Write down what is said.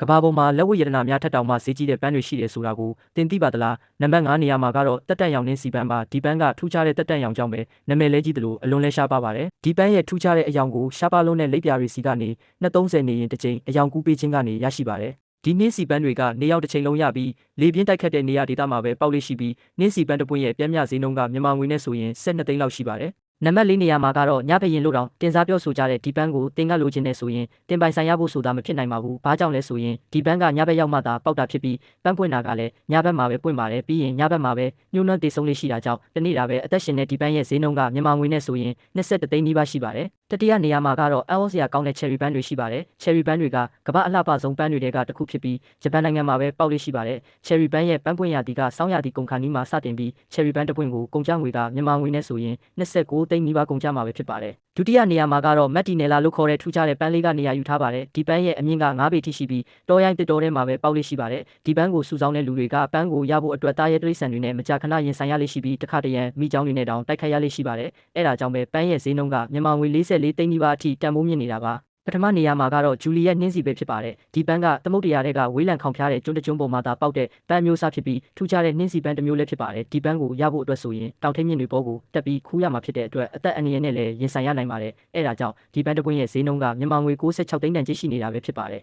ကဘာပေါ်မှာလက်ဝတ်ရတနာများထက်တောင်မှဈေးကြီးတဲ့ပန်းတွေရှိတယ်ဆိုတာကိုသင်သိပါသလားနံပါတ်5နေရာမှာကတော့တက်တက်ရောင်နှင်းစီပန်းပါဒီပန်းကထူးခြားတဲ့တက်တက်ရောင်ကြောင့်ပဲနာမည်လဲကြီးသလိုအလွန်လဲရှားပါပါတယ်ဒီပန်းရဲ့ထူးခြားတဲ့အယောင်ကိုရှားပါလုံးနဲ့လိပ်ပြာတွေစီကနေ230နေရင်တစ်ကြိမ်အယောင်ကူးပေးခြင်းကနေရရှိပါတယ်ဒီနှင်းစီပန်းတွေကနေရောက်တစ်ချိန်လုံးရပြီးလေပြင်းတိုက်ခတ်တဲ့နေရာဒေသမှာပဲပေါက်လေးရှိပြီးနှင်းစီပန်းတစ်ပွင့်ရဲ့ပြင်းပြဈေးနှုန်းကမြန်မာငွေနဲ့ဆိုရင်12သိန်းလောက်ရှိပါတယ်နံပါတ်4နေရာမှာကတော့ညဘက်ရင်လို့တောင်တင်စားပြောဆိုကြတဲ့ဒီပန်းကိုတင်ကလိုချင်နေဆိုရင်တင်ပိုင်ဆိုင်ရဖို့ဆိုတာမဖြစ်နိုင်ပါဘူး။ဘာကြောင့်လဲဆိုရင်ဒီပန်းကညဘက်ရောက်မှသာပေါက်တာဖြစ်ပြီးပန်းပွင့်တာကလည်းညဘက်မှာပဲပွင့်ပါတယ်ပြီးရင်ညဘက်မှာပဲညှိုးနှွမ်းတည်ဆုံးလေးရှိတာကြောင့်တနေ့တာပဲအသက်ရှင်တဲ့ဒီပန်းရဲ့ဈေးနှုန်းကမြန်မာငွေနဲ့ဆိုရင်21သိန်းနီးပါးရှိပါတယ်။တတိယနေရာမှာကတော့အံ့ဩစရာကောင်းတဲ့ cherry ပန်းတွေရှိပါတယ်။ cherry ပန်းတွေကကမ္ဘာအလှပဆုံးပန်းတွေကတစ်ခုဖြစ်ပြီးဂျပန်နိုင်ငံမှာပဲပေါက်လေးရှိပါတယ်။ cherry ပန်းရဲ့ပန်းပွင့်ရာသီကဆောင်းရာသီကုန်ခါနီးမှာစတင်ပြီး cherry ပန်းတစ်ပွင့်ကိုကုန်ကျငွေကမြန်မာငွေနဲ့ဆိုရင်29သိန်းနီးပါးကုန်ကျမှာဖြစ်ပါတယ်ဒုတိယနေရာမှာကတော့မက်တီနယ်လာလို့ခေါ်တဲ့ထူးခြားတဲ့ပန်းလေးကနေရာယူထားပါတယ်ဒီပန်းရဲ့အမြင့်က9ပေထိရှိပြီးတောရိုင်းတစ်တော်ထဲမှာပဲပေါက်လေးရှိပါတယ်ဒီပန်းကိုစုဆောင်းတဲ့လူတွေကပန်းကိုရဖို့အတွက်တားရဲတိရစ္ဆာန်တွေနဲ့မကြာခဏရင်ဆိုင်ရလေးရှိပြီးတစ်ခါတရံမိကြောင်းတွေနဲ့တောင်တိုက်ခိုက်ရလေးရှိပါတယ်အဲဒါကြောင့်ပဲပန်းရဲ့ဈေးနှုန်းကမြန်မာငွေ44သိန်းနီးပါးအထိတန်ဖိုးမြင့်နေတာပါပထမနေရာမှာကတော့ဂျူလီယက်နှင်းစီပဲဖြစ်ပါတယ်ဒီပန်းကသမုတ်တရားတွေကဝေးလံခေါင်ဖျားတဲ့ကျွန်းတကျွန်းပေါ်မှာသာပေါက်တဲ့ပန်းမျိုးစားဖြစ်ပြီးထူးခြားတဲ့နှင်းစီပန်းတစ်မျိုးလည်းဖြစ်ပါတယ်ဒီပန်းကိုရဖို့အတွက်ဆိုရင်တောင်ထိပ်မြင့်တွေပေါ်ကိုတက်ပြီးခူးရမှာဖြစ်တဲ့အတွက်အသက်အန္တရာယ်နဲ့လည်းရင်ဆိုင်ရနိုင်ပါတယ်အဲဒါကြောင့်ဒီပန်းတစ်ပွင့်ရဲ့ဈေးနှုန်းကမြန်မာငွေ66သိန်းတန်ကျရှိနေတာပဲဖြစ်ပါတယ်